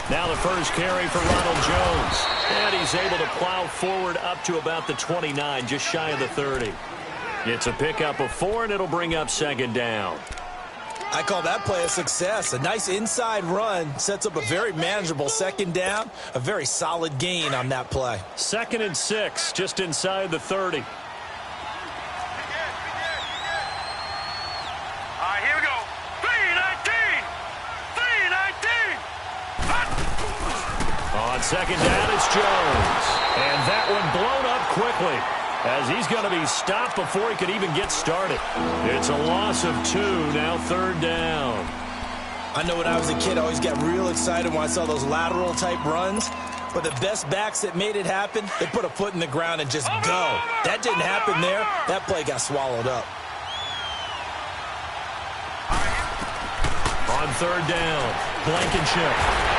Now the first carry for Ronald Jones. And he's able to plow forward up to about the 29, just shy of the 30. It's a pickup of 4, and it'll bring up second down. I call that play a success. A nice inside run sets up a very manageable second down. A very solid gain on that play. 2nd and 6, just inside the 30. All right, here we go. 3-19. 3-19. On second down, it's Jones. And that one blown up quickly, as he's going to be stopped before he could even get started. It's a loss of 2, now 3rd down. I know when I was a kid, I always got real excited when I saw those lateral-type runs. But the best backs that made it happen, they put a foot in the ground and just go. That didn't happen there. That play got swallowed up. On 3rd down, Blankenship.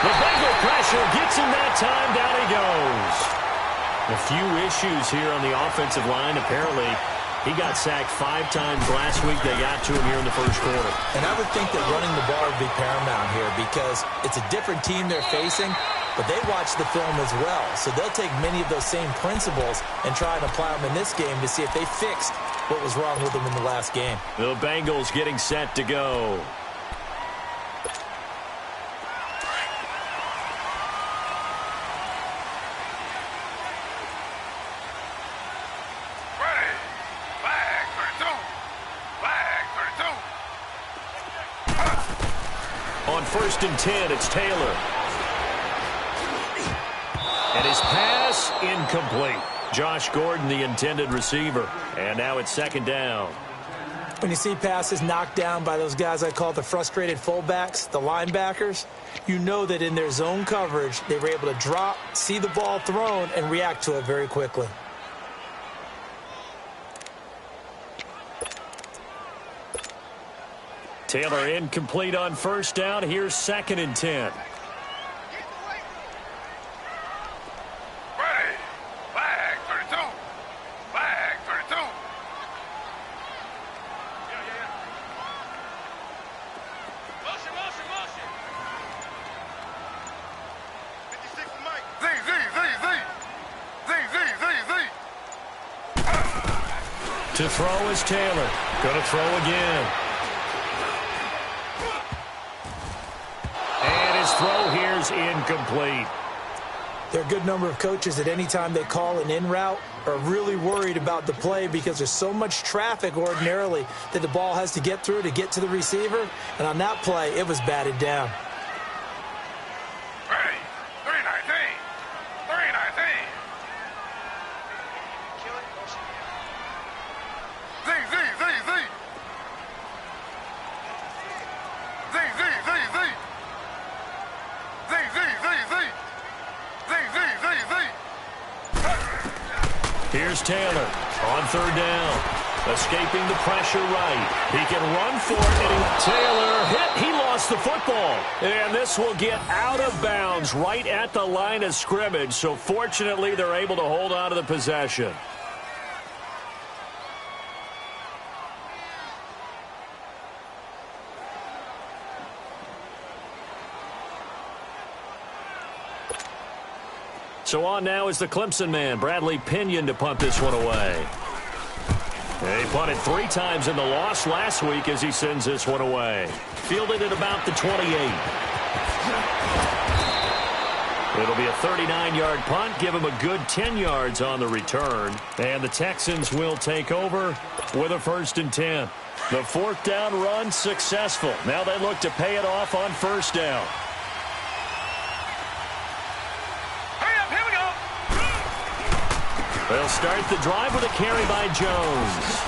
The Bengal pressure gets him that time. Down he goes. A few issues here on the offensive line. Apparently, he got sacked 5 times last week. They got to him here in the first quarter. And I would think that running the ball would be paramount here because it's a different team they're facing, but they watch the film as well. So they'll take many of those same principles and try and apply them in this game to see if they fixed what was wrong with them in the last game. The Bengals getting set to go. On 1st and 10, it's Taylor. And his pass incomplete. Josh Gordon, the intended receiver. And now it's 2nd down. When you see passes knocked down by those guys I call the frustrated fullbacks, the linebackers, you know that in their zone coverage, they were able to drop, see the ball thrown, and react to it very quickly. Taylor incomplete on 1st down. Here's 2nd and 10. Ready. Flag 32. Flag 32. Motion. 56 Mike. Z. To throw is Taylor. Going to throw again. Throw here's incomplete. There are a good number of coaches at any time they call an in route are really worried about the play because there's so much traffic ordinarily that the ball has to get through to get to the receiver. And on that play, it was batted down. Ready. 3-19. 3-19. Z. Here's Taylor on 3rd down. Escaping the pressure right. He can run for it. And Taylor hit. He lost the football. And this will get out of bounds right at the line of scrimmage. So fortunately, they're able to hold on to the possession. So on now is the Clemson man, Bradley Pinion, to punt this one away. He punted 3 times in the loss last week as he sends this one away. Fielded at about the 28. It'll be a 39-yard punt, give him a good 10 yards on the return. And the Texans will take over with a 1st and 10. The 4th down run successful. Now they look to pay it off on 1st down. They'll start the drive with a carry by Jones.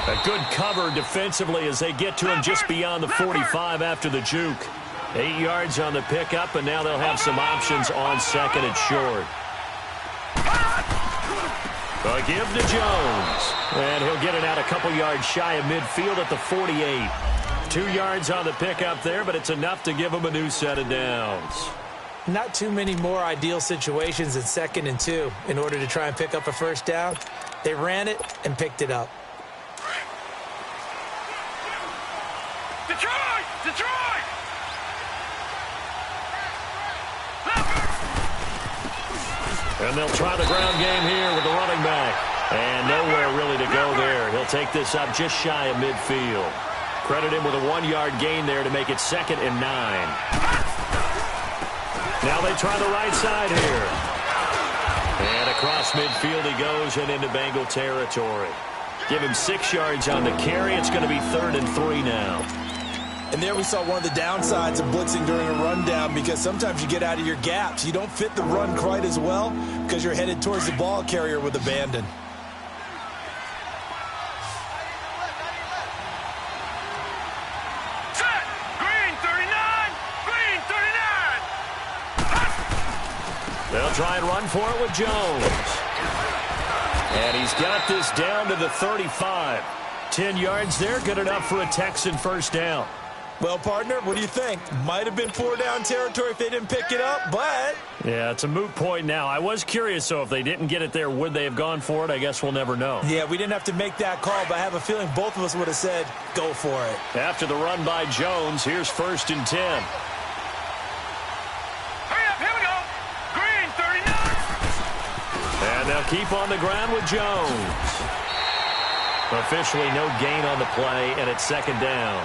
A good cover defensively as they get to him just beyond the 45 after the juke. 8 yards on the pickup, and now they'll have some options on 2nd and short. A give to Jones. And he'll get it out a couple yards shy of midfield at the 48. 2 yards on the pickup there, but it's enough to give him a new set of downs. Not too many more ideal situations in 2nd and 2 in order to try and pick up a 1st down. They ran it and picked it up. Detroit! And they'll try the ground game here with the running back. And nowhere really to go there. He'll take this up just shy of midfield. Credit him with a 1-yard gain there to make it 2nd and 9. Now they try the right side here. And across midfield he goes and into Bengal territory. Give him 6 yards on the carry. It's going to be 3rd and 3 now. And there we saw one of the downsides of blitzing during a rundown, because sometimes you get out of your gaps. You don't fit the run quite as well because you're headed towards the ball carrier with abandon. Set! Green 39! Green 39! They'll try and run for it with Jones. And he's got this down to the 35. 10 yards there, good enough for a Texan first down. Well, partner, what do you think? Might have been 4-down territory if they didn't pick it up, but... Yeah, it's a moot point now. I was curious, so if they didn't get it there, would they have gone for it? I guess we'll never know. Yeah, we didn't have to make that call, but I have a feeling both of us would have said, go for it. After the run by Jones, here's 1st and 10. Hurry up, here we go! Green 39! And they'll keep on the ground with Jones. Officially no gain on the play, and it's 2nd down.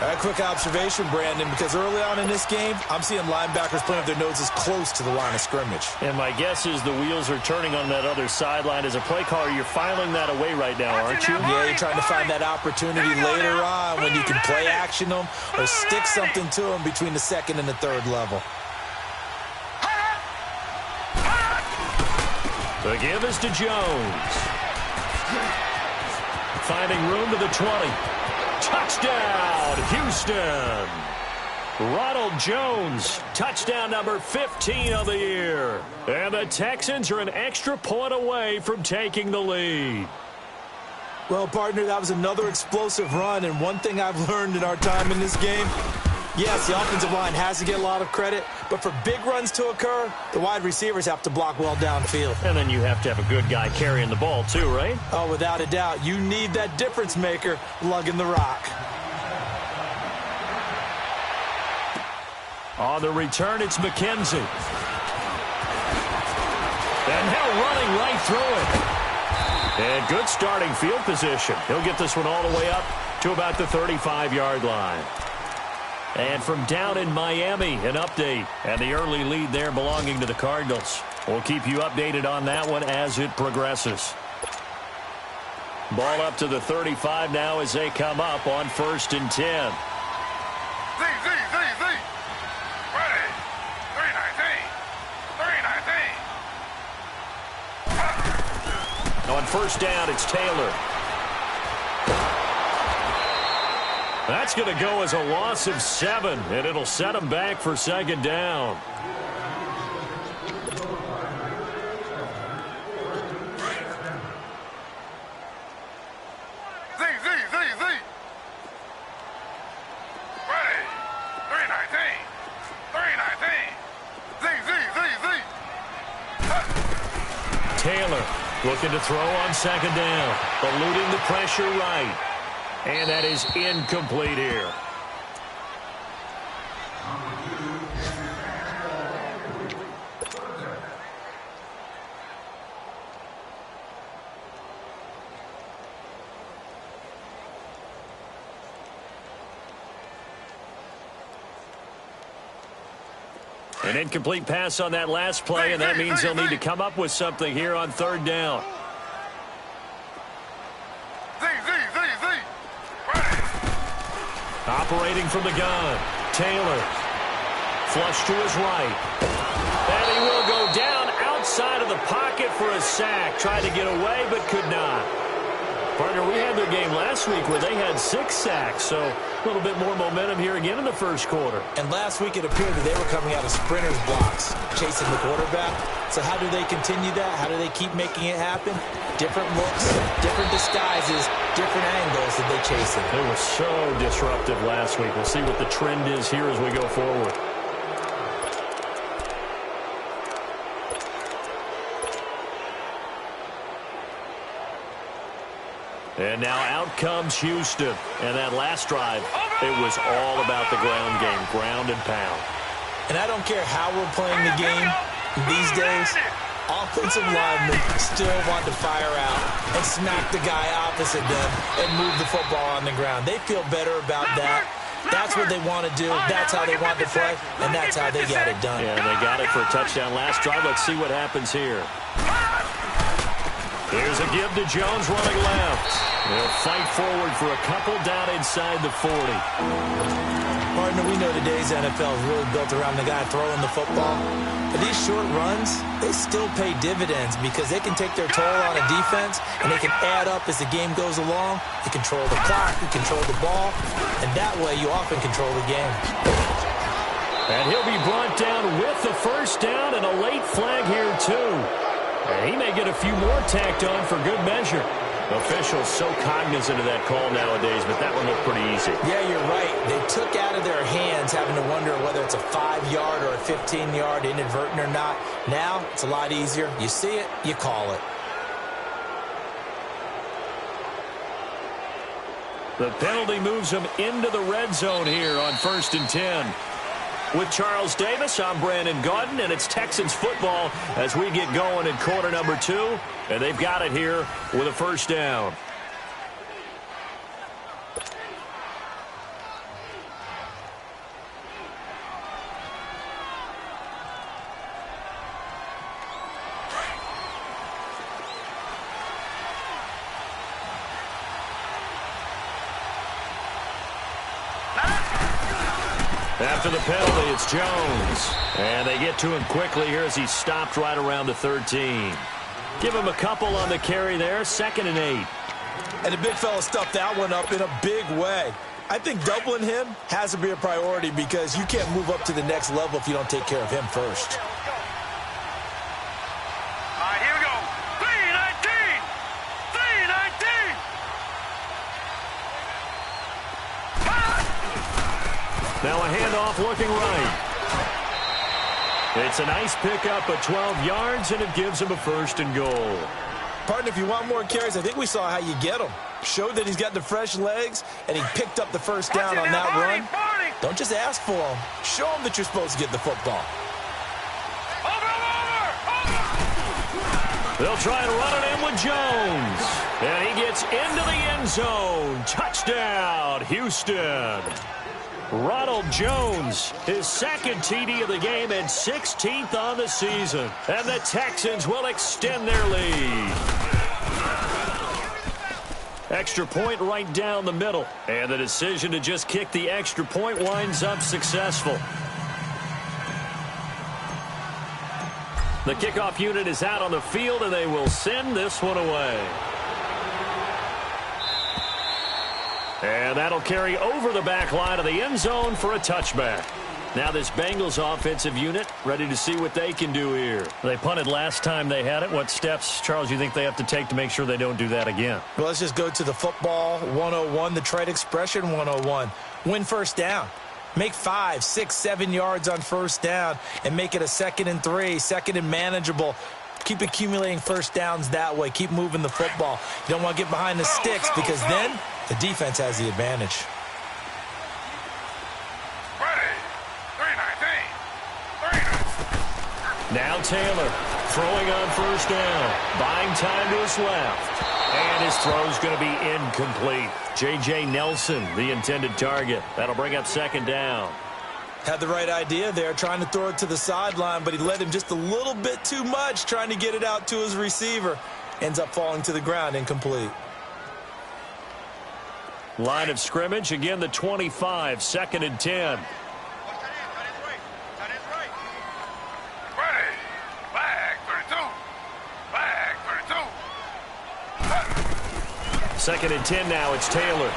A quick observation, Brandon, because early on in this game, I'm seeing linebackers playing with their noses close to the line of scrimmage. And my guess is the wheels are turning on that other sideline. As a play caller, you're filing that away right now, aren't you? Yeah, you're trying to find that opportunity later on when you can play action them or stick something to them between the 2nd and the 3rd level. The give is to Jones. Finding room to the 20. Touchdown, Houston. Ronald Jones, touchdown number 15 of the year. And the Texans are an extra point away from taking the lead. Well, partner, that was another explosive run, and one thing I've learned in our time in this game, yes, the offensive line has to get a lot of credit, but for big runs to occur, the wide receivers have to block well downfield. And then you have to have a good guy carrying the ball too, right? Oh, without a doubt. You need that difference maker lugging the rock. On the return, it's McKenzie. And now running right through it. And good starting field position. He'll get this one all the way up to about the 35-yard line. And from down in Miami, an update. And the early lead there belonging to the Cardinals. We'll keep you updated on that one as it progresses. Ball up to the 35 now as they come up on 1st and 10. Z. Ready. 319. 319. On 1st down, it's Taylor. That's going to go as a loss of 7, and it'll set them back for 2nd down. Z. Ready. 319. 319. Z. Taylor looking to throw on 2nd down, eluding the pressure right. And that is incomplete here. An incomplete pass on that last play, and that means they'll need to come up with something here on 3rd down. Operating from the gun, Taylor. Flush to his right. And he will go down outside of the pocket for a sack. Tried to get away, but could not. Partner, we had their game last week where they had 6 sacks, so a little bit more momentum here again in the 1st quarter. And last week it appeared that they were coming out of sprinters blocks, chasing the quarterback. So how do they continue that? How do they keep making it happen? Different looks, different disguises, different angles that they chase it. They were so disruptive last week. We'll see what the trend is here as we go forward. And now out comes Houston. And that last drive, it was all about the ground game, ground and pound. And I don't care how we're playing the game, These days, offensive linemen still want to fire out and smack the guy opposite them and move the football on the ground. They feel better about that. That's what they want to do. That's how they want to play, and that's how they get it done. Yeah, they got it for a touchdown last drive. Let's see what happens here. Here's a give to Jones running left. They'll fight forward for a couple down inside the 40. Partner, we know today's NFL is really built around the guy throwing the football. But these short runs, they still pay dividends because they can take their toll on a defense and they can add up as the game goes along. You control the clock, you control the ball, and that way you often control the game. And he'll be brought down with the first down and a late flag here too. And he may get a few more tacked on for good measure. Officials so cognizant of that call nowadays, but that one looked pretty easy. Yeah, you're right. They took out of their hands having to wonder whether it's a 5-yard or a 15-yard inadvertent or not. Now, it's a lot easier. You see it, you call it. The penalty moves them into the red zone here on 1st and 10. With Charles Davis, I'm Brandon Gaudin, and it's Texans football as we get going in quarter number 2. And they've got it here with a first down. After the penalty, it's Jones. And they get to him quickly here as he's stopped right around the 13. Give him a couple on the carry there, 2nd and 8. And the big fella stuffed that one up in a big way. I think doubling him has to be a priority because you can't move up to the next level if you don't take care of him first. All right, here we go. 319! 319! Now a handoff looking right. It's a nice pickup of 12 yards, and it gives him a 1st and goal. Partner, if you want more carries, I think we saw how you get him. Showed that he's got the fresh legs, and he picked up the first down on that run. Don't just ask for him. Show him that you're supposed to get the football. They'll try and run it in with Jones. And he gets into the end zone. Touchdown, Houston. Ronald Jones, his 2nd TD of the game and 16th on the season. And the Texans will extend their lead. Extra point right down the middle. And the decision to just kick the extra point winds up successful. The kickoff unit is out on the field, and they will send this one away. And that'll carry over the back line of the end zone for a touchback. Now this Bengals offensive unit ready to see what they can do here. They punted last time they had it. What steps, Charles, you think they have to take to make sure they don't do that again? Well, let's just go to the football 101, the trade expression 101. Win first down. Make 5, 6, 7 yards on first down and make it a 2nd and 3, 2nd and manageable. Keep accumulating first downs that way. Keep moving the football. You don't want to get behind the sticks because then the defense has the advantage. Ready. 319. Now Taylor throwing on first down. Buying time to his left. And his throw's going to be incomplete. J.J. Nelson, the intended target. That'll bring up 2nd down. Had the right idea there, trying to throw it to the sideline, but he led him just a little bit too much, trying to get it out to his receiver. Ends up falling to the ground, incomplete. Line of scrimmage, again the 25, 2nd and 10. Ready. Flag 32. Flag 32. 2nd and 10 now, it's Taylor.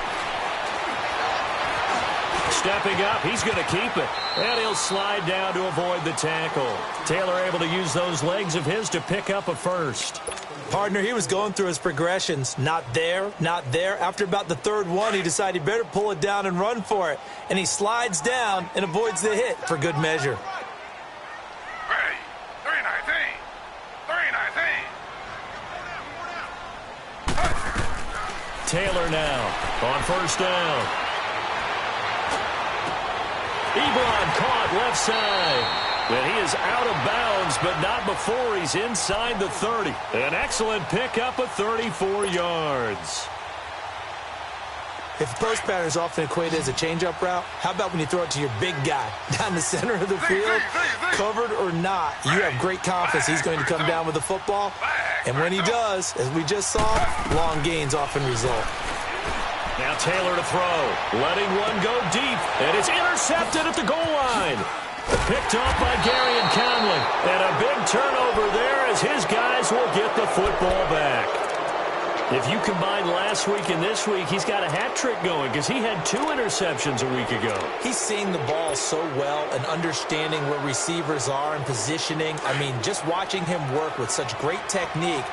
Stepping up, he's going to keep it. And he'll slide down to avoid the tackle. Taylor able to use those legs of his to pick up a 1st. Partner, he was going through his progressions. Not there, not there. After about the 3rd one, he decided he better pull it down and run for it. And he slides down and avoids the hit for good measure. Ready. 319. 319. Taylor now on first down. Ebron caught left side. And he is out of bounds, but not before he's inside the 30. An excellent pickup of 34 yards. If post pattern is often equated as a change-up route, how about when you throw it to your big guy down the center of the field? Covered or not, you have great confidence he's going to come down with the football. And when he does, as we just saw, long gains often result. Now Taylor to throw, letting one go deep, and it's intercepted at the goal line. Picked off by Gary and Conley, and a big turnover there as his guys will get the football back. If you combine last week and this week, he's got a hat trick going because he had 2 interceptions a week ago. He's seeing the ball so well and understanding where receivers are and positioning. I mean, just watching him work with such great technique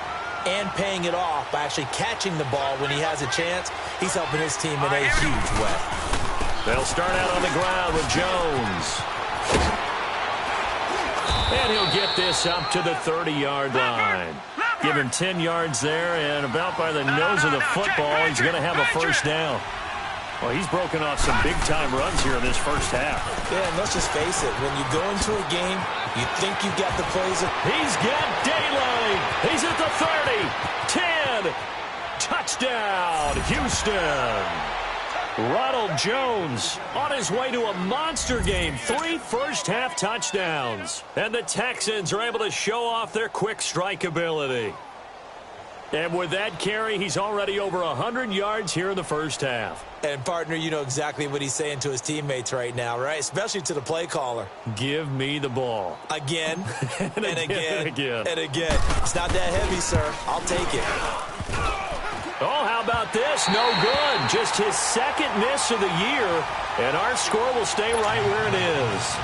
and paying it off by actually catching the ball when he has a chance, he's helping his team in a huge way. They'll start out on the ground with Jones. And he'll get this up to the 30-yard line. Give him 10 yards there, and about by the nose of the football, he's going to have a first down. Well, he's broken off some big-time runs here in this first half. Yeah, and let's just face it. When you go into a game, you think you've got the plays. He's got daylight. He's at the 30, 10. Touchdown, Houston. Ronald Jones on his way to a monster game. 3 first-half touchdowns. And the Texans are able to show off their quick strike ability. And with that carry, he's already over 100 yards here in the first half. And, partner, you know exactly what he's saying to his teammates right now, right? Especially to the play caller. Give me the ball. Again, and again, again, and again. It's not that heavy, sir. I'll take it. Oh, how about this? No good. Just his second miss of the year, and our score will stay right where it is.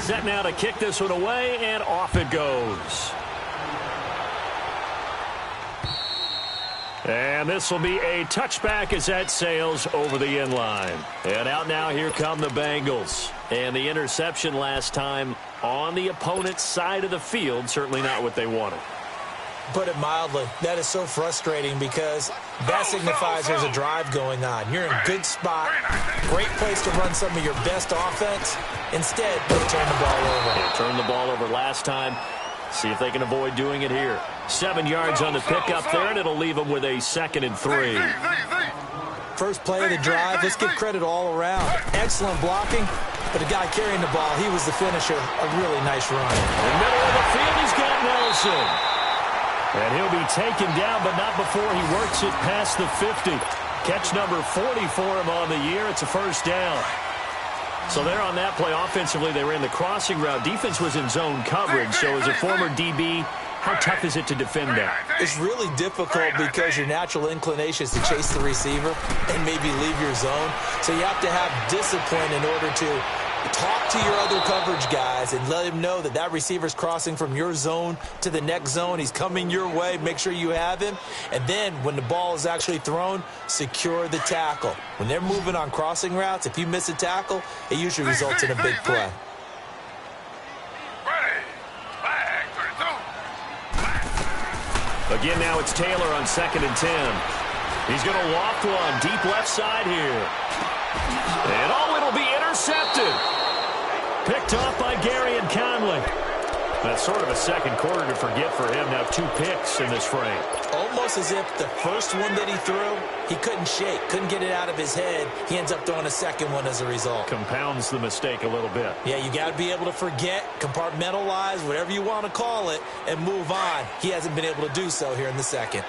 Set now to kick this one away, and off it goes. And this will be a touchback as that sails over the end line. And out now, here come the Bengals. And the interception last time on the opponent's side of the field, certainly not what they wanted. Put it mildly, that is so frustrating because that signifies there's a drive going on. You're in a good spot, great place to run some of your best offense. Instead, they turn the ball over. They turned the ball over last time. See if they can avoid doing it here. 7 yards on the pickup there, and it'll leave them with a 2nd and 3. First play of the drive, let's give credit all around. Excellent blocking, but the guy carrying the ball, he was the finisher. A really nice run. In the middle of the field, he's got Nelson. And he'll be taken down, but not before he works it past the 50. Catch number 40 for him on the year. It's a first down. So there on that play, offensively, they ran the crossing route. Defense was in zone coverage, so as a former DB, how tough is it to defend that? It's really difficult because your natural inclination is to chase the receiver and maybe leave your zone. So you have to have discipline in order to talk to your other coverage guys and let him know that that receiver's crossing from your zone to the next zone. He's coming your way. Make sure you have him. And then when the ball is actually thrown, secure the tackle. When they're moving on crossing routes, if you miss a tackle, it usually results in a big play. Again, now it's Taylor on 2nd and 10. He's going to loft one deep left side here. And it'll be intercepted. Picked off by Gary and Conley. That's sort of a second quarter to forget for him. Now 2 picks in this frame. Almost as if the first one that he threw, he couldn't shake, couldn't get it out of his head. He ends up throwing a second one as a result. Compounds the mistake a little bit. Yeah, you got to be able to forget, compartmentalize, whatever you want to call it, and move on. He hasn't been able to do so here in the second.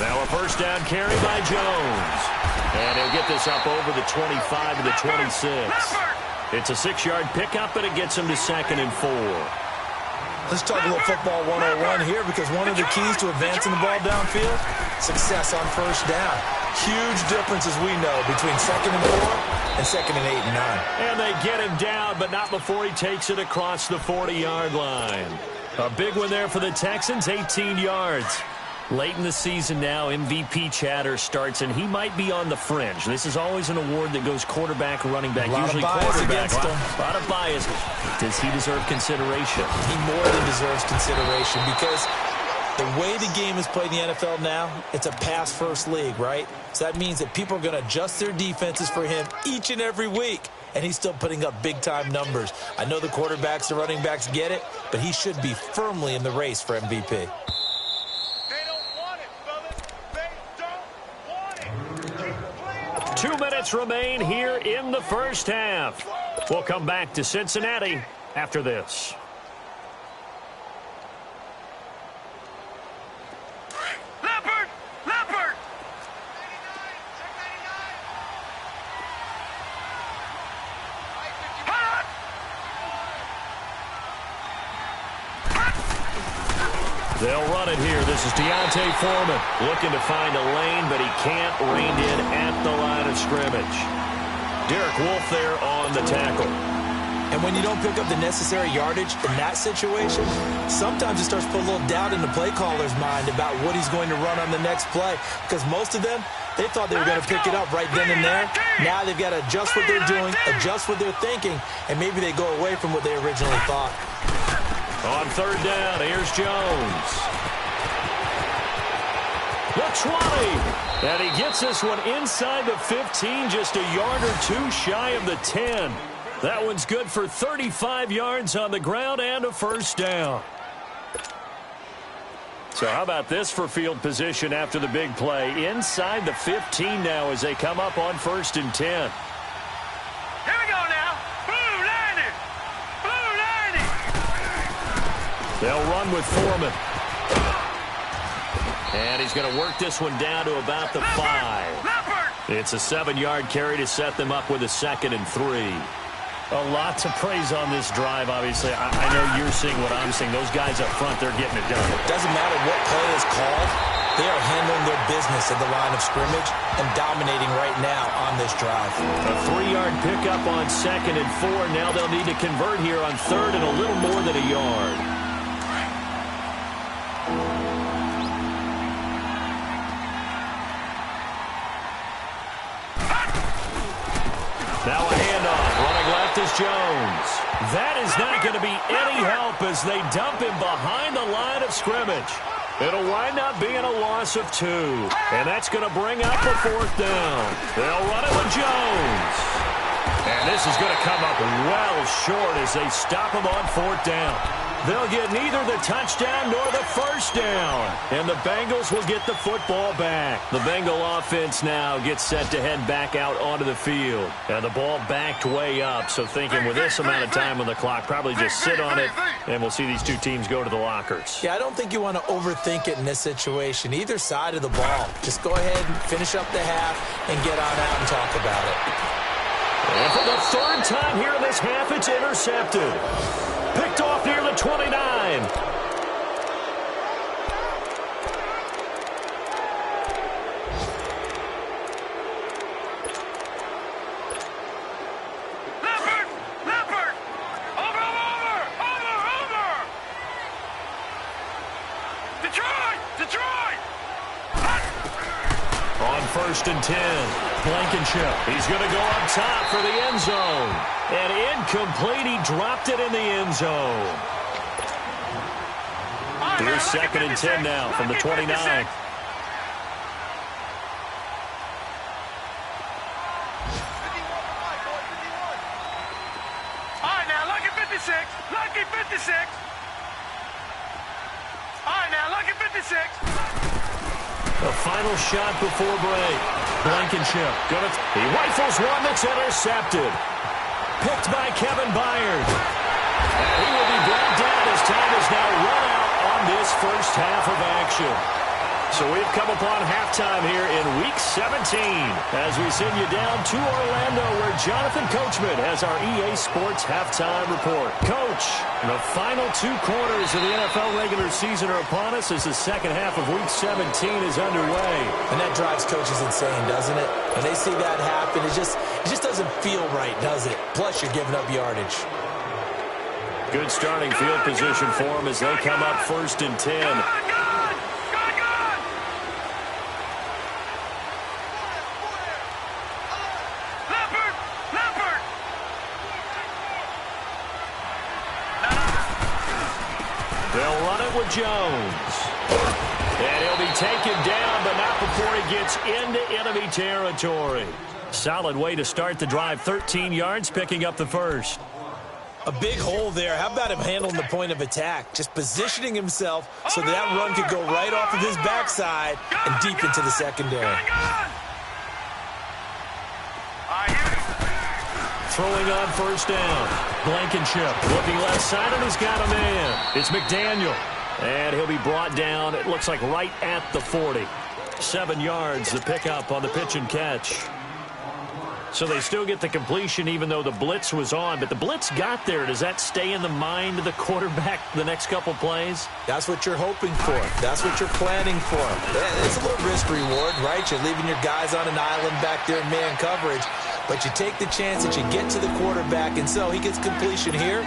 Now a first down carry by Jones. And he'll get this up over the 25 to the 26. It's a 6-yard pickup, but it gets him to 2nd and 4. Let's talk a little football 101 here because one of the keys to advancing the ball downfield, success on first down. Huge difference, as we know, between 2nd and 4 and 2nd and 8 and 9. And they get him down, but not before he takes it across the 40-yard line. A big one there for the Texans, 18 yards. Late in the season now, MVP chatter starts, and he might be on the fringe. This is always an award that goes quarterback, running back, usually quarterback. A lot of bias. Does he deserve consideration? He more than deserves consideration because the way the game is played in the NFL now, it's a pass-first league, right? So that means that people are going to adjust their defenses for him each and every week, and he's still putting up big-time numbers. I know the quarterbacks, the running backs get it, but he should be firmly in the race for MVP. 2 minutes remain here in the first half. We'll come back to Cincinnati after this. Leopard! Leopard! They'll run it here. This is Deontay Foreman looking to find a lane, but he can't rein in at the line of scrimmage. Derek Wolfe there on the tackle. And when you don't pick up the necessary yardage in that situation, sometimes it starts to put a little doubt in the play caller's mind about what he's going to run on the next play. Because most of them, they thought they were going to pick it up right then and there. Now they've got to adjust what they're doing, adjust what they're thinking, and maybe they go away from what they originally thought. On third down, here's Jones. The 20. And he gets this one inside the 15, just a yard or two shy of the 10. That one's good for 35 yards on the ground and a first down. So how about this for field position after the big play? Inside the 15 now as they come up on 1st and 10. Here we go now. Blue lining. Blue lining. They'll run with Foreman. And he's going to work this one down to about the 5. It's a 7-yard carry to set them up with a 2nd and 3. A lot to praise on this drive, obviously. I know you're seeing what I'm seeing. Those guys up front, they're getting it done. Doesn't matter what play is called. They are handling their business at the line of scrimmage and dominating right now on this drive. A 3-yard pickup on 2nd and 4. Now they'll need to convert here on 3rd and a little more than a yard. Now a handoff. Running left is Jones. That is not going to be any help as they dump him behind the line of scrimmage. It'll wind up being a loss of 2. And that's going to bring up a 4th down. They'll run it with Jones. And this is going to come up well short as they stop him on 4th down. They'll get neither the touchdown nor the first down. And the Bengals will get the football back. The Bengal offense now gets set to head back out onto the field. And the ball backed way up. So thinking with this amount of time on the clock, probably just sit on it, and we'll see these two teams go to the lockers. Yeah, I don't think you want to overthink it in this situation. Either side of the ball. Just go ahead and finish up the half and get on out and talk about it. And for the 3rd time here in this half, it's intercepted. Picked off near the 29. Leopard! Leopard! Over! Detroit! Detroit! On 1st and 10, Blankenship. He's going to go up top for the end zone. And incomplete. He dropped it in the end zone. Here's 2nd and 10 now from the 29. All right, now, lucky 56. Lucky 56. All right, now, lucky 56. The final shot before break. Blankenship. He rifles one that's intercepted. Picked by Kevin Byard. And he will be brought down as time is now run out on this first half of action. So we've come upon halftime here in Week 17 as we send you down to Orlando where Jonathan Coachman has our EA Sports Halftime Report. Coach, the final 2 quarters of the NFL regular season are upon us as the second half of Week 17 is underway. And that drives coaches insane, doesn't it? When they see that happen, it just doesn't feel right, does it? Plus, you're giving up yardage. Good starting field position for them as they come up 1st and 10. They'll run it with Jones. And he'll be taken down, but not before he gets into enemy territory. Solid way to start the drive. 13 yards, picking up the first. A big hole there. How about him handling the point of attack? Just positioning himself so that run could go right off of his backside and deep into the secondary. Throwing on 1st down. Blankenship looking left side, and he's got a man. It's McDaniel. And he'll be brought down, it looks like right at the 40. 7 yards, the pickup on the pitch and catch. So they still get the completion even though the blitz was on. But the blitz got there. Does that stay in the mind of the quarterback the next couple plays? That's what you're hoping for. That's what you're planning for. It's a little risk-reward, right? You're leaving your guys on an island back there in man coverage. But you take the chance that you get to the quarterback, and so he gets completion here.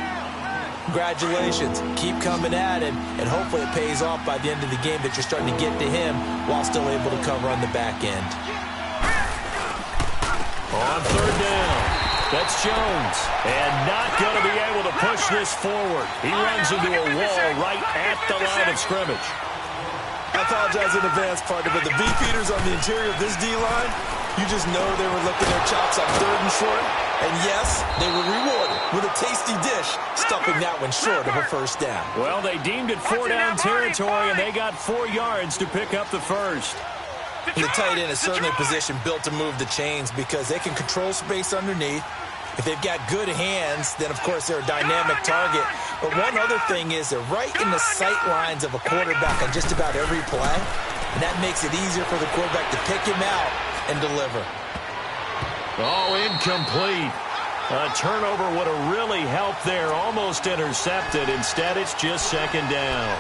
Congratulations. Keep coming at him, and hopefully it pays off by the end of the game that you're starting to get to him while still able to cover on the back end. On 3rd down, that's Jones, and not going to be able to push this forward. He runs into a wall right at the line of scrimmage. I apologize in advance, partner, but the beefeaters on the interior of this D-line, you just know they were licking their chops on 3rd and short. And yes, they were rewarded with a tasty dish, stuffing that one short of a 1st down. Well, they deemed it 4-down territory, and they got 4 yards to pick up the first. And the tight end is certainly a position built to move the chains because they can control space underneath. If they've got good hands, then, of course, they're a dynamic target. But one other thing is they're right in the sight lines of a quarterback on just about every play, and that makes it easier for the quarterback to pick him out and deliver. Oh, incomplete. A turnover would have really helped there. Almost intercepted. Instead, it's just 2nd down.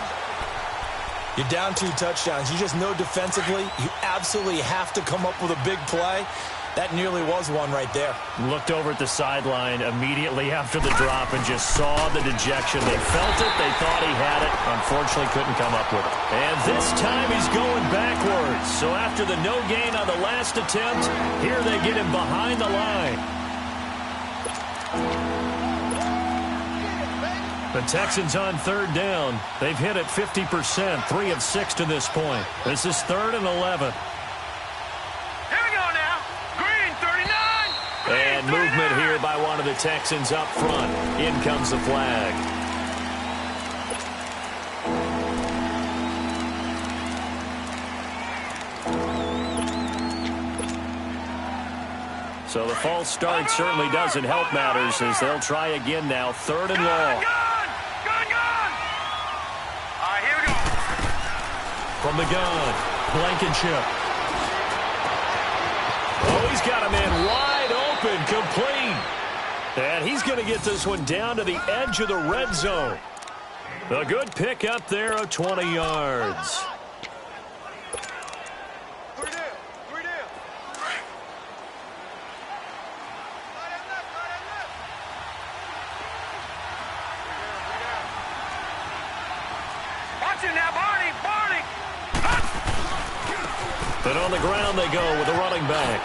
You're down 2 touchdowns. You just know defensively you absolutely have to come up with a big play. That nearly was one right there. Looked over at the sideline immediately after the drop and just saw the dejection. They felt it. They thought he had it. Unfortunately, couldn't come up with it. And this time he's going backwards. So after the no gain on the last attempt, here they get him behind the line. The Texans on 3rd down. They've hit it 50%, 3 of 6 to this point. This is 3rd and 11. Here we go now. Green, 39. And movement here by one of the Texans up front. In comes the flag. So the false start certainly doesn't help matters as they'll try again now. 3rd and long. Here we go. From the gun, Blankenship. Oh, he's got a man wide open, complete. And he's going to get this one down to the edge of the red zone. A good pick up there of 20 yards. But on the ground they go with a running back.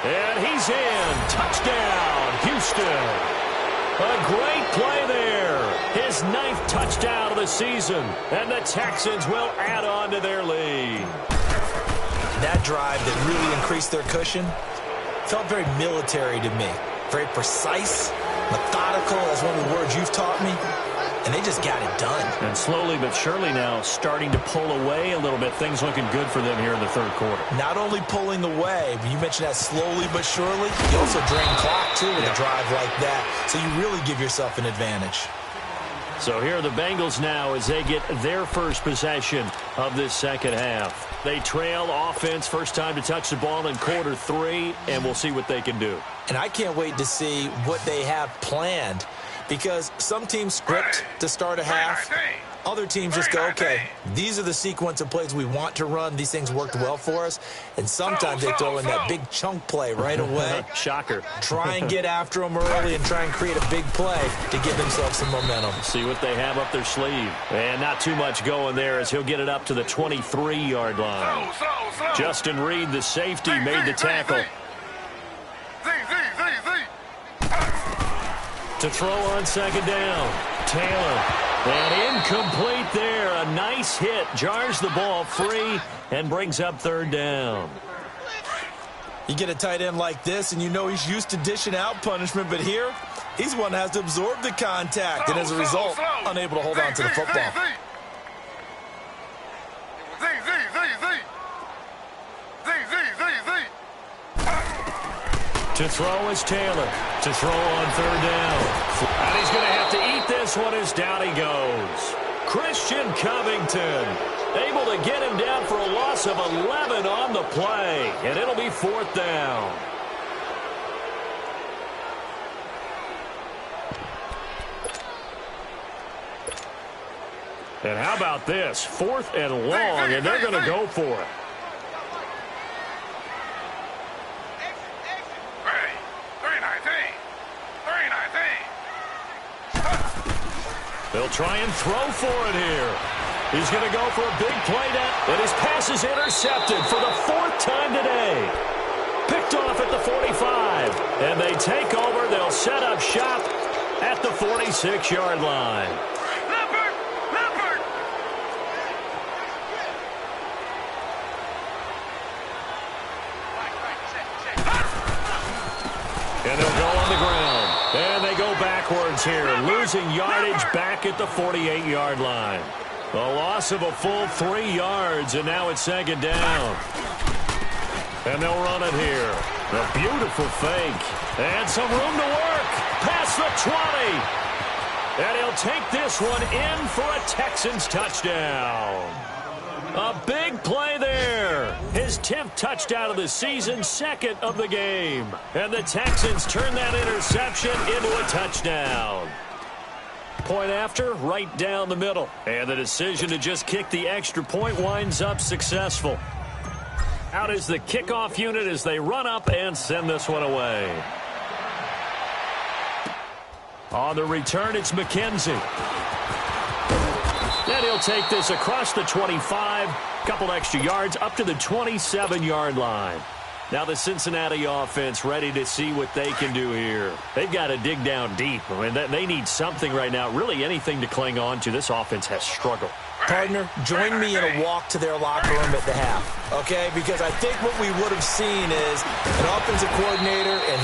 And he's in. Touchdown, Houston. A great play there. His 9th touchdown of the season. And the Texans will add on to their lead. That drive that really increased their cushion felt very military to me. Very precise, methodical, that's one of the words you've taught me. And they just got it done. And slowly but surely now starting to pull away a little bit. Things looking good for them here in the 3rd quarter. Not only pulling away, but you mentioned that slowly but surely. You also drain clock, too, with a drive like that. So you really give yourself an advantage. So here are the Bengals now as they get their first possession of this 2nd half. They trail offense, first time to touch the ball in quarter 3, and we'll see what they can do. And I can't wait to see what they have planned. Because some teams script to start a half, Other teams just go, okay, these are the sequence of plays we want to run. These things worked well for us. And sometimes they throw in that big chunk play right away. Shocker. Try and get after them early and try and create a big play to give themselves some momentum. See what they have up their sleeve. And not too much going there as he'll get it up to the 23-yard line. Justin Reed, the safety, made the tackle. To throw on second down. Taylor. And incomplete there. A nice hit. Jars the ball free and brings up third down. You get a tight end like this, and you know he's used to dishing out punishment, but here, he's one that has to absorb the contact, and as a result, unable to hold on to the football. To throw is Taylor. To throw on third down. And he's going to have to eat this one as down he goes. Christian Covington able to get him down for a loss of 11 on the play. And it'll be fourth down. And how about this? Fourth and long, and they're going to go for it. They'll try and throw for it here. He's going to go for a big play down. And his pass is intercepted for the fourth time today. Picked off at the 45. And they take over. They'll set up shop at the 46-yard line. Leopard! And they'll go on the ground. And they go backwards here, losing yardage back at the 48-yard line. A loss of a full 3 yards, and now it's second down. And they'll run it here. A beautiful fake. And some room to work. Past the 20. And he'll take this one in for a Texans touchdown. A big play there. His 10th touchdown of the season, second of the game. And the Texans turn that interception into a touchdown. Point after, right down the middle. And the decision to just kick the extra point winds up successful. Out is the kickoff unit as they run up and send this one away. On the return, it's McKenzie. And he'll take this across the 25, couple extra yards up to the 27-yard line. Now the Cincinnati offense ready to see what they can do here. They've got to dig down deep. I mean, they need something right now, really anything to cling on to. This offense has struggled. Partner, join me in a walk to their locker room at the half, okay? Because I think what we would have seen is an offensive coordinator and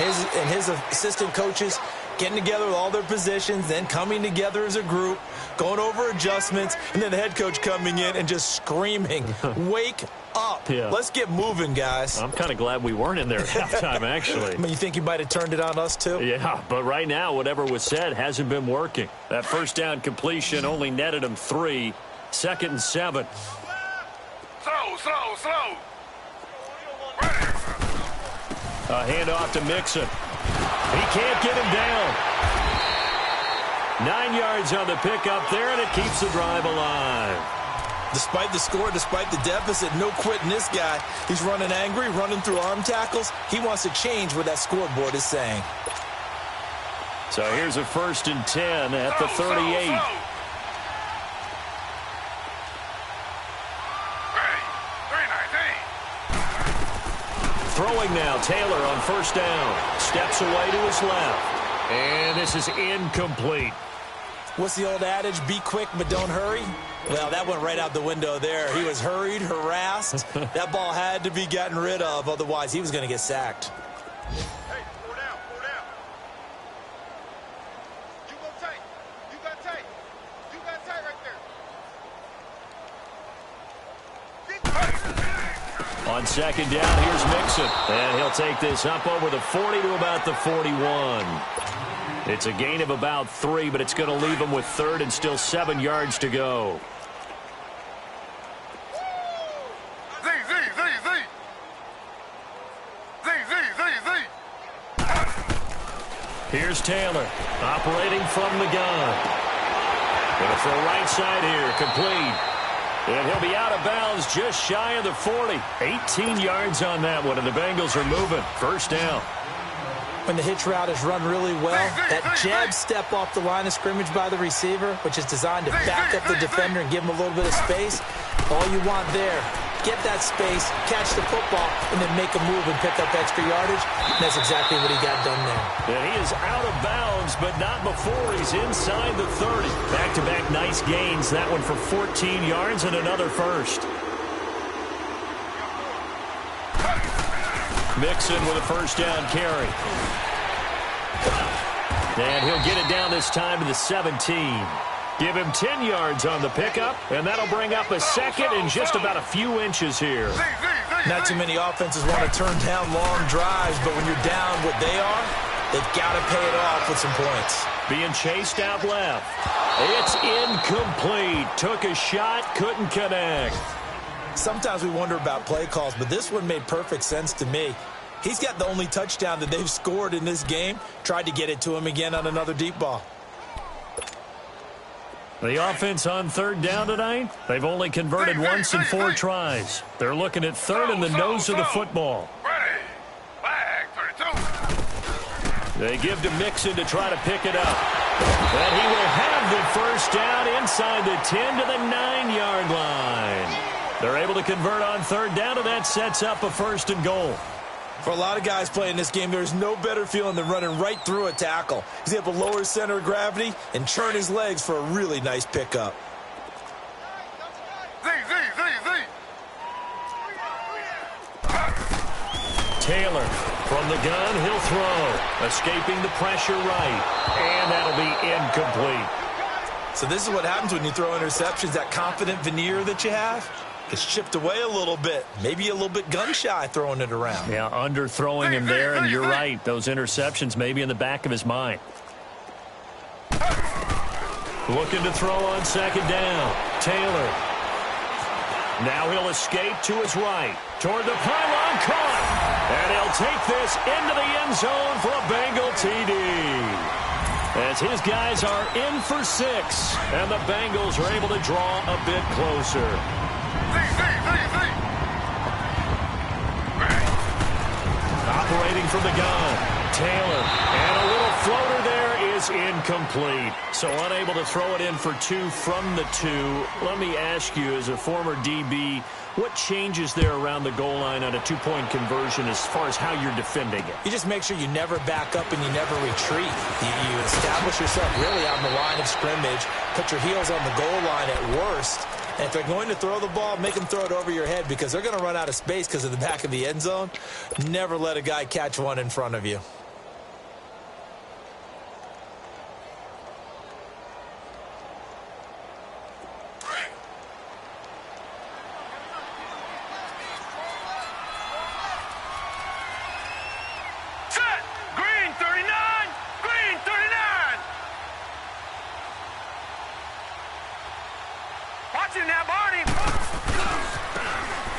his assistant coaches getting together with all their positions, then coming together as a group, going over adjustments, and then the head coach coming in and just screaming, wake up. Yeah. Let's get moving, guys. I'm kind of glad we weren't in there at halftime, actually. I mean, you think you might have turned it on us, too? Yeah, but right now, whatever was said hasn't been working. That first down completion only netted him 3. Second and 7. Slow. A handoff to Mixon. He can't get him down. 9 yards on the pickup there, and it keeps the drive alive. Despite the score, despite the deficit, no quitting this guy. He's running angry, running through arm tackles. He wants to change what that scoreboard is saying. So here's a 1st and 10 at the 38. Throwing now, Taylor on first down. Steps away to his left. And this is incomplete. What's the old adage? Be quick, but don't hurry? Well, that went right out the window there. He was hurried, harassed. That ball had to be gotten rid of. Otherwise, he was going to get sacked. Hey, 4 down. You go tight. You got tight. You got tight right there. On second down, here's Mixon. And he'll take this up over the 40 to about the 41. It's a gain of about 3, but it's going to leave him with 3rd and still 7 yards to go. Here's Taylor, operating from the gun. Gonna throw right side here, complete. And he'll be out of bounds just shy of the 40. 18 yards on that one, and the Bengals are moving. First down. When the hitch route is run really well, that jab step off the line of scrimmage by the receiver, which is designed to back up the defender and give him a little bit of space, all you want there, get that space, catch the football, and then make a move and pick up extra yardage. And that's exactly what he got done there. And he is out of bounds, but not before he's inside the 30. Back-to-back nice gains. That one for 14 yards and another first. Mixon with a first down carry. And he'll get it down this time to the 17. Give him 10 yards on the pickup, and that'll bring up a second in just about a few inches here. Not too many offenses want to turn down long drives, but when you're down what they are, they've got to pay it off with some points. Being chased out left. It's incomplete. Took a shot, couldn't connect. Sometimes we wonder about play calls, but this one made perfect sense to me. He's got the only touchdown that they've scored in this game. Tried to get it to him again on another deep ball. The offense on third down tonight, they've only converted once in 4 tries. They're looking at third in the nose of the football. They give to Mixon to try to pick it up. And he will have the first down inside the 10 to the 9-yard line. They're able to convert on third down, and that sets up a first and goal. For a lot of guys playing this game, there's no better feeling than running right through a tackle. He's able to lower his center of gravity and churn his legs for a really nice pickup. Taylor from the gun, he'll throw. Escaping the pressure right, and that'll be incomplete. So this is what happens when you throw interceptions. That confident veneer that you have gets chipped away a little bit. Maybe a little bit gun-shy throwing it around. Yeah, underthrowing him there, and you're right. Those interceptions may be in the back of his mind. Looking to throw on second down. Taylor. Now he'll escape to his right. Toward the pylon, caught. And he'll take this into the end zone for a Bengal TD. As his guys are in for 6, and the Bengals are able to draw a bit closer. Operating from the gun, Taylor, and a little floater there is incomplete. So unable to throw it in for 2 from the 2. Let me ask you, as a former DB, what changes there around the goal line on a 2-point conversion as far as how you're defending it? You just make sure you never back up and you never retreat. You establish yourself really on the line of scrimmage, put your heels on the goal line at worst, and if they're going to throw the ball, make them throw it over your head because they're going to run out of space because of the back of the end zone. Never let a guy catch one in front of you.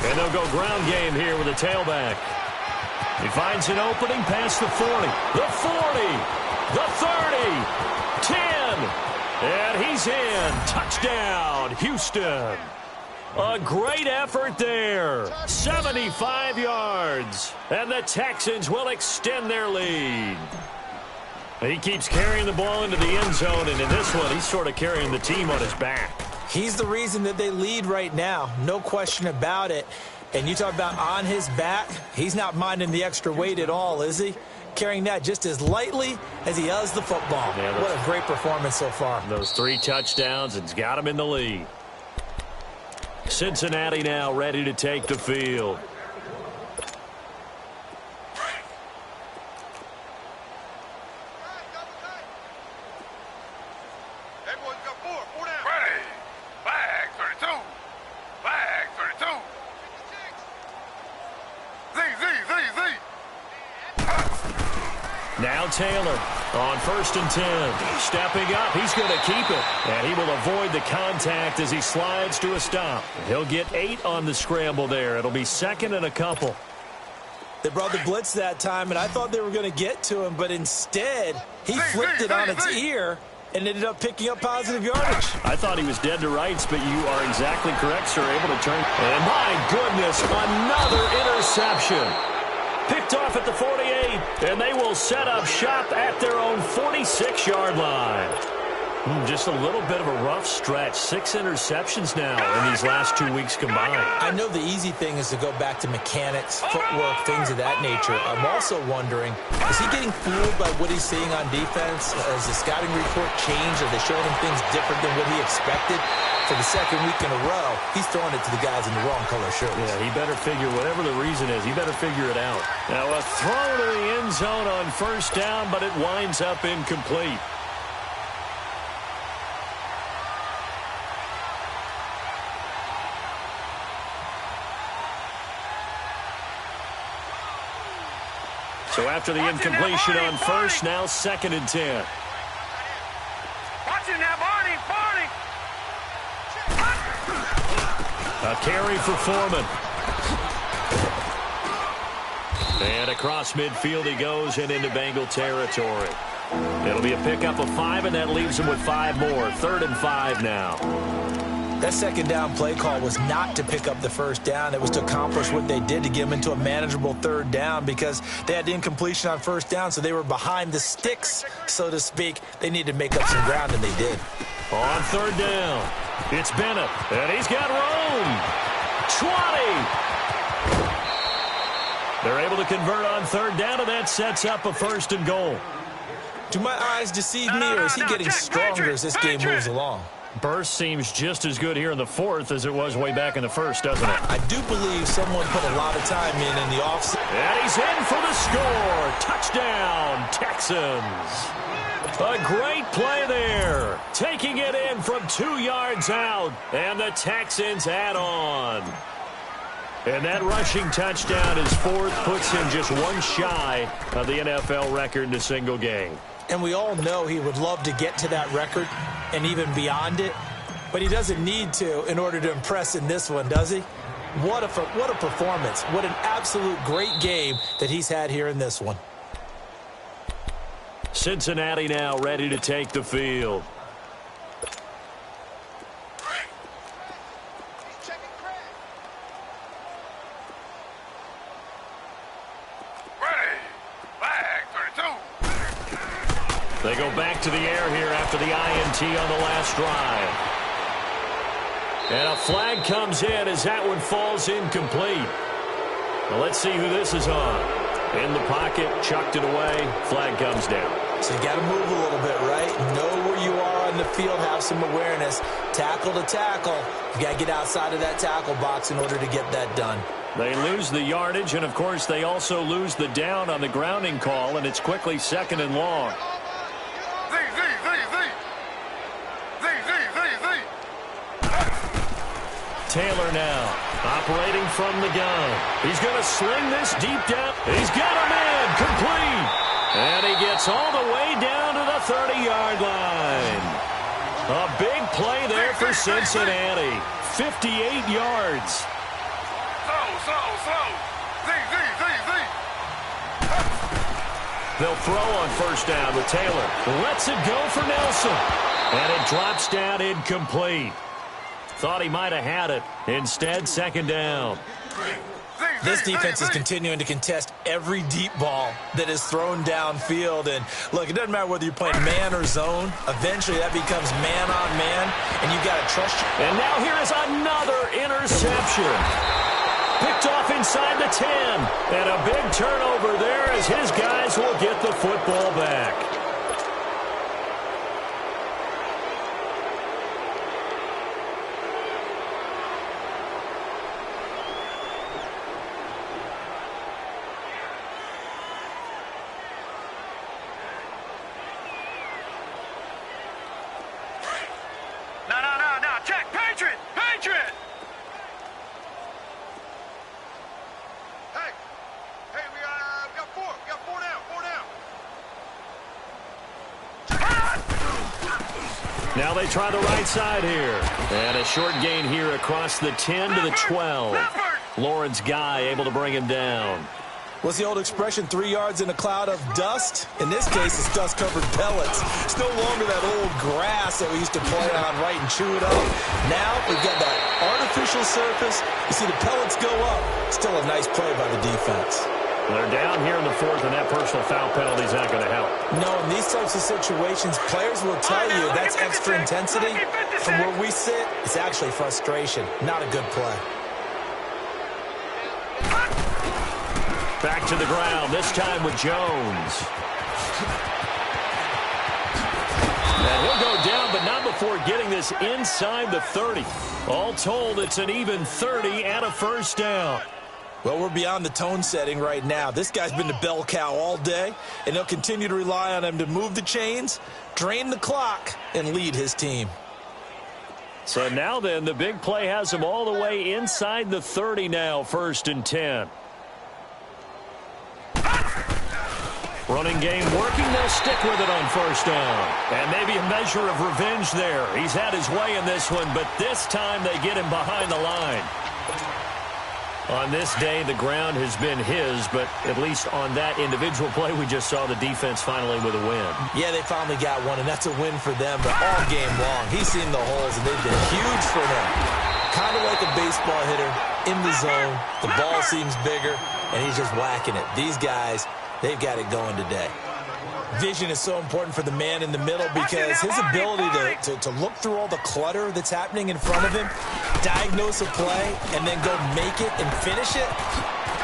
And they'll go ground game here with a tailback. He finds an opening past the 40, the 40, the 30, 10, and he's in. Touchdown, Houston. A great effort there. 75 yards. And the Texans will extend their lead. He keeps carrying the ball into the end zone, and in this one, he's sort of carrying the team on his back. He's the reason that they lead right now. No question about it. And you talk about on his back, he's not minding the extra weight at all, is he? Carrying that just as lightly as he does the football. Yeah, what a great performance so far. Those 3 touchdowns, it's got him in the lead. Cincinnati now ready to take the field. Now Taylor on 1st and 10. Stepping up, he's going to keep it. And he will avoid the contact as he slides to a stop. He'll get 8 on the scramble there. It'll be 2nd and a couple. They brought the blitz that time, and I thought they were going to get to him, but instead, he flipped it on its ear and ended up picking up positive yardage. I thought he was dead to rights, but you are exactly correct, sir. Able to turn. And my goodness, another interception. Picked off at the 48, and they will set up shop at their own 46-yard line. Just a little bit of a rough stretch. 6 interceptions now in these last 2 weeks combined. I know the easy thing is to go back to mechanics, footwork, things of that nature. I'm also wondering, is he getting fooled by what he's seeing on defense? Has the scouting report changed? Are they showing him things different than what he expected? For the second week in a row, he's throwing it to the guys in the wrong color shirts. Yeah, he better figure, whatever the reason is, he better figure it out. Now a throw to the end zone on first down, but it winds up incomplete. So after the incompletion on first, now 2nd and 10. Watching that, Barney. A carry for Foreman. And across midfield he goes and into Bengal territory. It'll be a pickup of 5, and that leaves him with 5 more. 3rd and 5 now. That second down play call was not to pick up the first down. It was to accomplish what they did, to get them into a manageable 3rd down, because they had the incompletion on first down, so they were behind the sticks, so to speak. They needed to make up some ground, and they did. On 3rd down, it's Bennett, and he's got room. 20. They're able to convert on 3rd down, and that sets up a 1st and goal. Do my eyes deceive me, or is he getting stronger as this game moves along? Burst seems just as good here in the 4th as it was way back in the 1st, doesn't it? I do believe someone put a lot of time in the offseason. And he's in for the score. Touchdown, Texans. A great play there. Taking it in from 2 yards out. And the Texans add on. And that rushing touchdown is 4th, puts him just 1 shy of the NFL record in a single game. And we all know he would love to get to that record and even beyond it, but he doesn't need to in order to impress in this one, does he? What a performance. What an absolute great game that he's had here in this one. Cincinnati now ready to take the field. They go back to the air here after the INT on the last drive. And a flag comes in as that one falls incomplete. Well, let's see who this is on. In the pocket, chucked it away, flag comes down. So you got to move a little bit, right? Know where you are on the field, have some awareness. Tackle to tackle. You got to get outside of that tackle box in order to get that done. They lose the yardage, and of course they also lose the down on the grounding call, and it's quickly 2nd and long. Taylor now, operating from the gun. He's going to sling this deep down. He's got him in, complete. And he gets all the way down to the 30-yard line. A big play there for Cincinnati. 58 yards. They'll throw on first down with Taylor. Lets it go for Nelson. And it drops down incomplete. Thought he might have had it. Instead, 2nd down. This defense is continuing to contest every deep ball that is thrown downfield. And, look, it doesn't matter whether you're playing man or zone. Eventually, that becomes man on man, and you've got to trust you. And now here is another interception. Picked off inside the 10. And a big turnover there as his guys will get the football back. Now they try the right side here. And a short gain here across the 10 to the 12. Lawrence Guy able to bring him down. What's the old expression, 3 yards in a cloud of dust? In this case, it's dust-covered pellets. It's no longer that old grass that we used to play on, right, and chew it up. Now, we've got that artificial surface. You see the pellets go up. Still a nice play by the defense. They're down here in the fourth, and that personal foul penalty is not going to help. No, in these types of situations, players will tell you that's extra intensity. From where we sit, it's actually frustration. Not a good play. Back to the ground, this time with Jones. And he'll go down, but not before getting this inside the 30. All told, it's an even 30 and a first down. Well, we're beyond the tone setting right now. This guy's been the bell cow all day, and they'll continue to rely on him to move the chains, drain the clock, and lead his team. So now then, the big play has him all the way inside the 30 now, 1st and 10. Running game working, they'll stick with it on 1st down. And maybe a measure of revenge there. He's had his way in this one, but this time they get him behind the line. On this day, the ground has been his, but at least on that individual play, we just saw the defense finally with a win. Yeah, they finally got one, and that's a win for them, but all game long, he's seen the holes, and they've been huge for him. Kind of like a baseball hitter in the zone. The ball seems bigger, and he's just whacking it. These guys, they've got it going today. Vision is so important for the man in the middle because his ability to look through all the clutter that's happening in front of him, diagnose a play, and then go make it and finish it,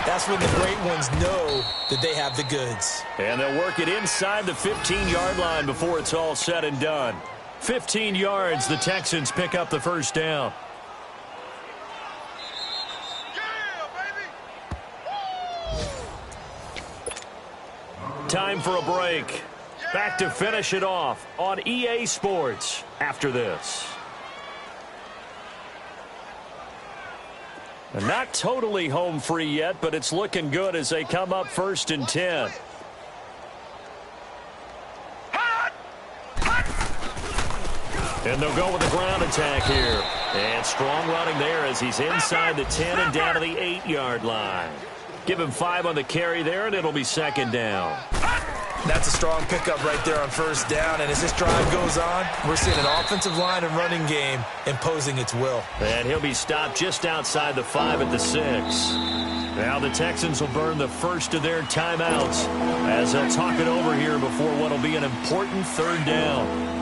that's when the great ones know that they have the goods. And they'll work it inside the 15-yard line before it's all said and done. 15 yards, the Texans pick up the 1st down. Time for a break. Back to finish it off on EA Sports after this. And not totally home free yet, but it's looking good as they come up 1st and 10. And they'll go with the ground attack here. And strong running there as he's inside the 10 and down to the 8-yard line. Give him 5 on the carry there, and it'll be 2nd down. That's a strong pickup right there on 1st down, and as this drive goes on, we're seeing an offensive line and running game imposing its will. And he'll be stopped just outside the 5 at the 6. Now the Texans will burn the first of their timeouts as they'll talk it over here before what will be an important 3rd down.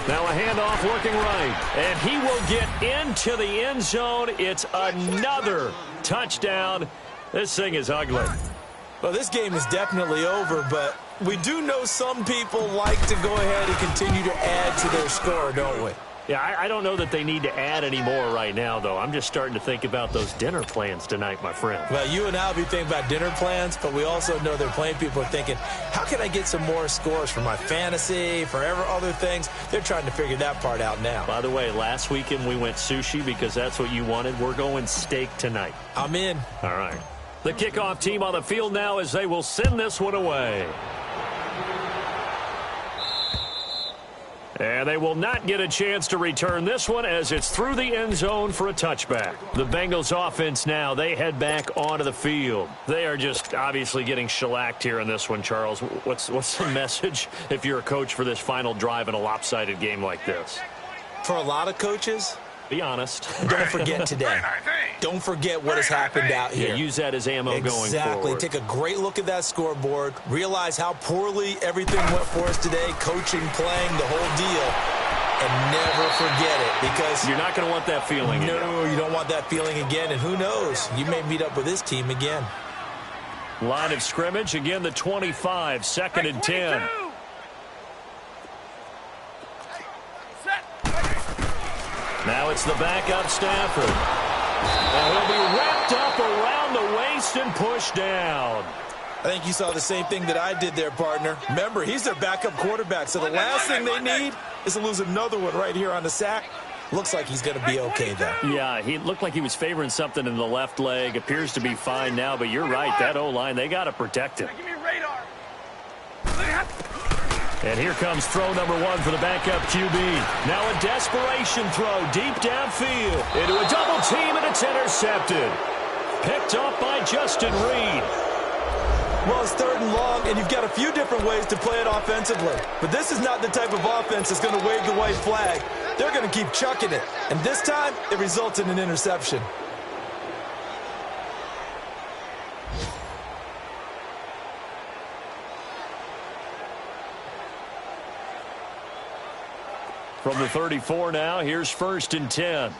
Now a handoff looking right, and he will get into the end zone. It's another touchdown. This thing is ugly. Well, this game is definitely over, but we do know some people like to go ahead and continue to add to their score, don't we? Yeah, I don't know that they need to add any more right now, though. I'm just starting to think about those dinner plans tonight, my friend. Well, you and I will be thinking about dinner plans, but we also know there are plenty of people are thinking, how can I get some more scores for my fantasy, for other things? They're trying to figure that part out now. By the way, last weekend we went sushi because that's what you wanted. We're going steak tonight. I'm in. All right. The kickoff team on the field now as they will send this one away. And they will not get a chance to return this one as it's through the end zone for a touchback. The Bengals offense now, they head back onto the field. They are just obviously getting shellacked here in this one, Charles. What's the message if you're a coach for this final drive in a lopsided game like this? For a lot of coaches, be honest. Don't forget today. Don't forget what has happened out here. Yeah, use that as ammo going forward. Exactly. Take a great look at that scoreboard. Realize how poorly everything went for us today. Coaching, playing, the whole deal. And never forget it because you're not going to want that feeling again. No, you don't want that feeling again. And who knows? You may meet up with this team again. Line of scrimmage. Again, the 25. 2nd and 10. Now it's the backup Stafford. And he'll be wrapped up around the waist and pushed down. I think you saw the same thing that I did there, partner. Remember, he's their backup quarterback, so the last thing they need is to lose another one right here on the sack. Looks like he's going to be okay, though. Yeah, he looked like he was favoring something in the left leg. Appears to be fine now, but you're right. That O-line, they got to protect him. Give me radar. And here comes throw number 1 for the backup QB. Now a desperation throw deep downfield into a double team, and it's intercepted. Picked off by Justin Reed. Well, it's 3rd and long, and you've got a few different ways to play it offensively. But this is not the type of offense that's going to wave the white flag. They're going to keep chucking it. And this time, it results in an interception. From the 34 now, here's 1st and 10.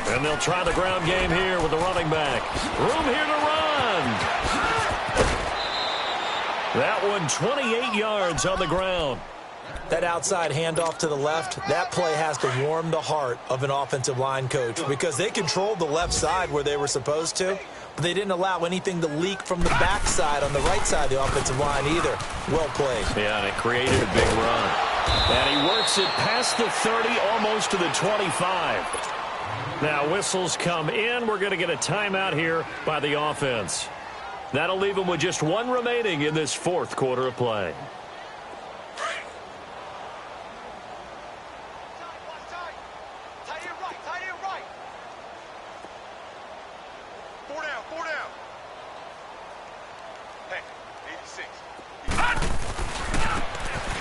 And they'll try the ground game here with the running back. Room here to run. That one 28 yards on the ground. That outside handoff to the left, that play has to warm the heart of an offensive line coach because they controlled the left side where they were supposed to, but they didn't allow anything to leak from the backside on the right side of the offensive line either. Well played. Yeah, and it created a big run. And he works it past the 30, almost to the 25. Now whistles come in. We're going to get a timeout here by the offense. That'll leave them with just 1 remaining in this 4th quarter of play.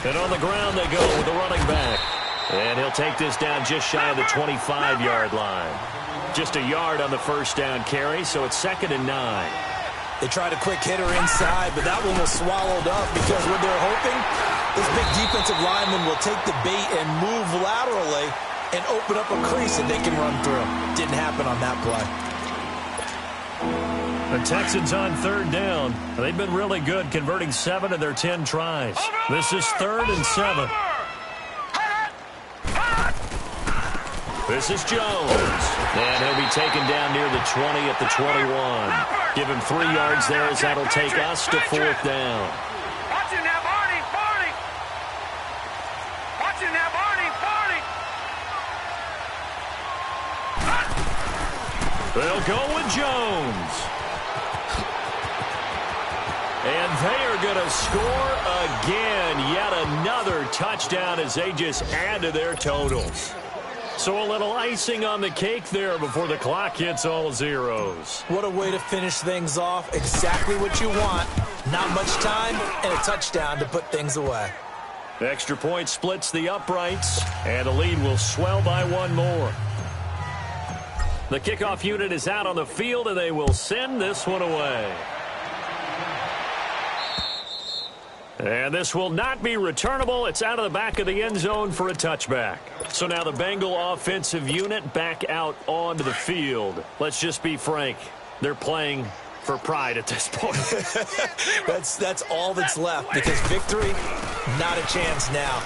And on the ground they go with the running back. And he'll take this down just shy of the 25-yard line. Just a yard on the 1st down carry, so it's 2nd and 9. They tried a quick hitter inside, but that one was swallowed up because what they're hoping, this big defensive lineman will take the bait and move laterally and open up a crease that they can run through. Didn't happen on that play. The Texans on 3rd down. They've been really good, converting 7 of their 10 tries. This is 3rd and 7. This is Jones. And he'll be taken down near the 20 at the 21. Give him 3 yards there as that'll take us to 4th down. Watching that Barney, Barney. Watching that Barney, Barney. They'll go with Jones. And they are going to score again. Yet another touchdown as they just add to their totals. So a little icing on the cake there before the clock hits all zeros. What a way to finish things off. Exactly what you want. Not much time and a touchdown to put things away. Extra point splits the uprights, and the lead will swell by 1 more. The kickoff unit is out on the field, and they will send this one away. And this will not be returnable. It's out of the back of the end zone for a touchback. So now the Bengal offensive unit back out onto the field. Let's just be frank. They're playing for pride at this point. That's all that's left because victory, not a chance now.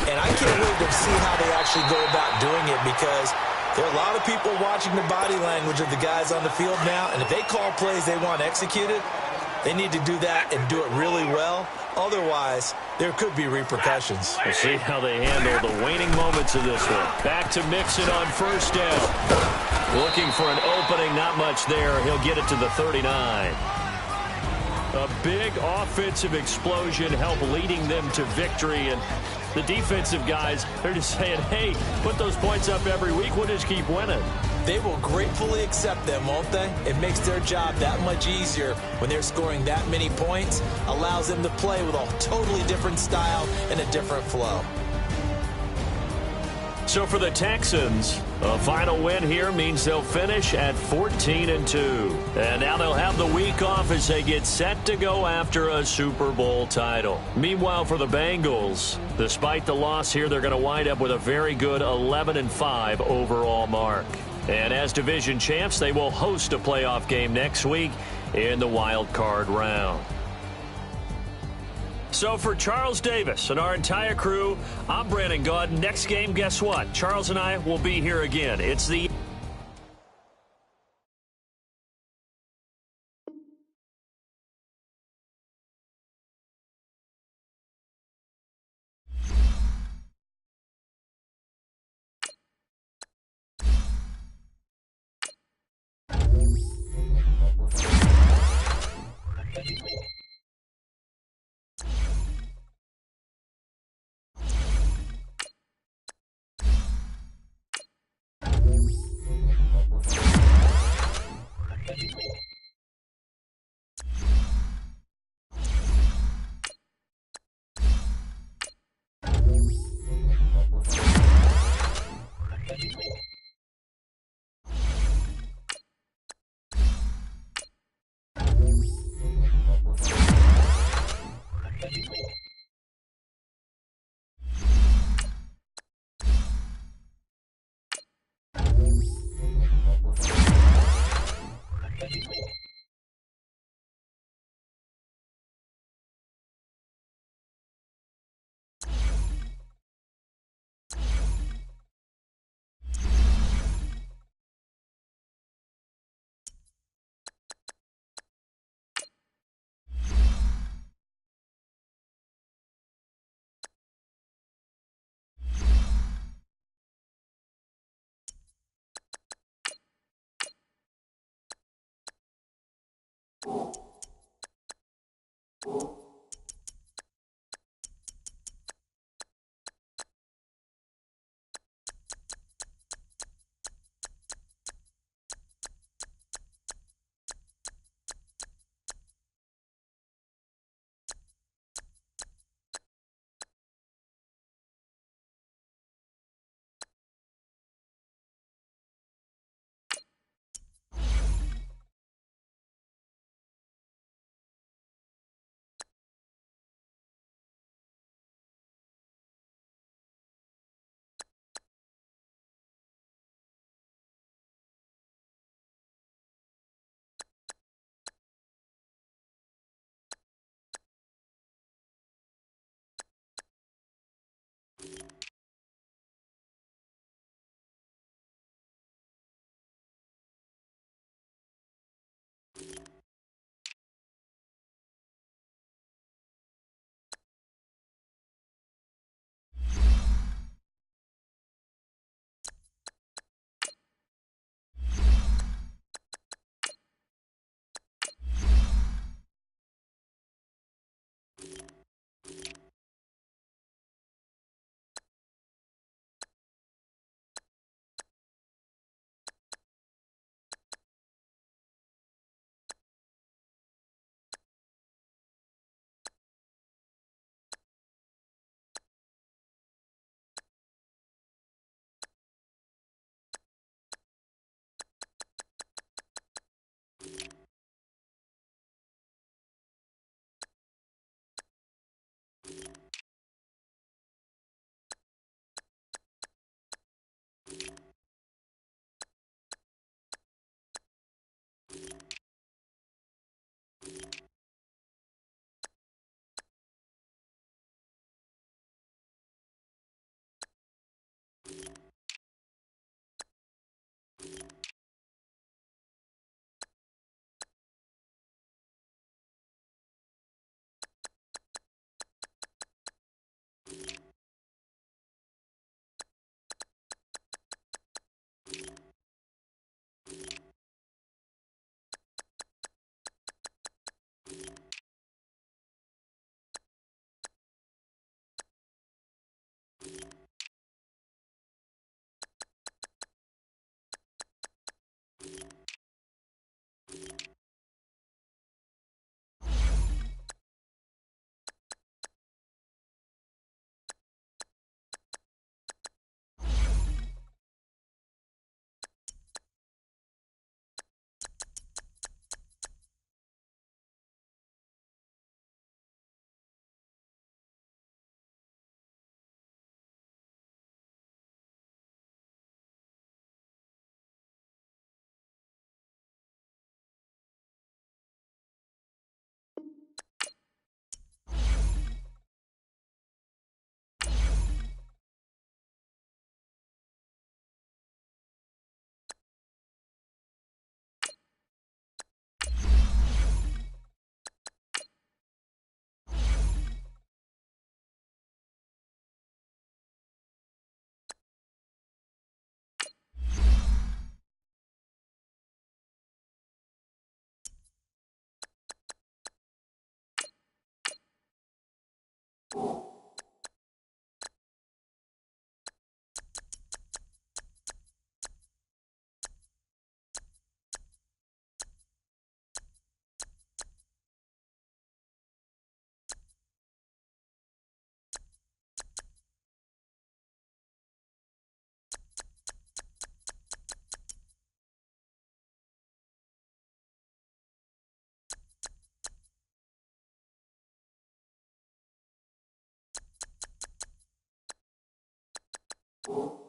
And I can't wait to see how they actually go about doing it because there are a lot of people watching the body language of the guys on the field now. And if they call plays they want executed, they need to do that and do it really well. Otherwise, there could be repercussions. We'll see how they handle the waning moments of this one. Back to Mixon on 1st down. Looking for an opening, not much there. He'll get it to the 39. A big offensive explosion helped leading them to victory. And the defensive guys, they're just saying, hey, put those points up every week. We'll just keep winning. They will gratefully accept them, won't they? It makes their job that much easier when they're scoring that many points. Allows them to play with a totally different style and a different flow. So for the Texans, a final win here means they'll finish at 14-2. And now they'll have the week off as they get set to go after a Super Bowl title. Meanwhile, for the Bengals, despite the loss here, they're going to wind up with a very good 11-5 overall mark. And as division champs, they will host a playoff game next week in the wild card round. So for Charles Davis and our entire crew, I'm Brandon Gaud. Next game, guess what? Charles and I will be here again. It's the you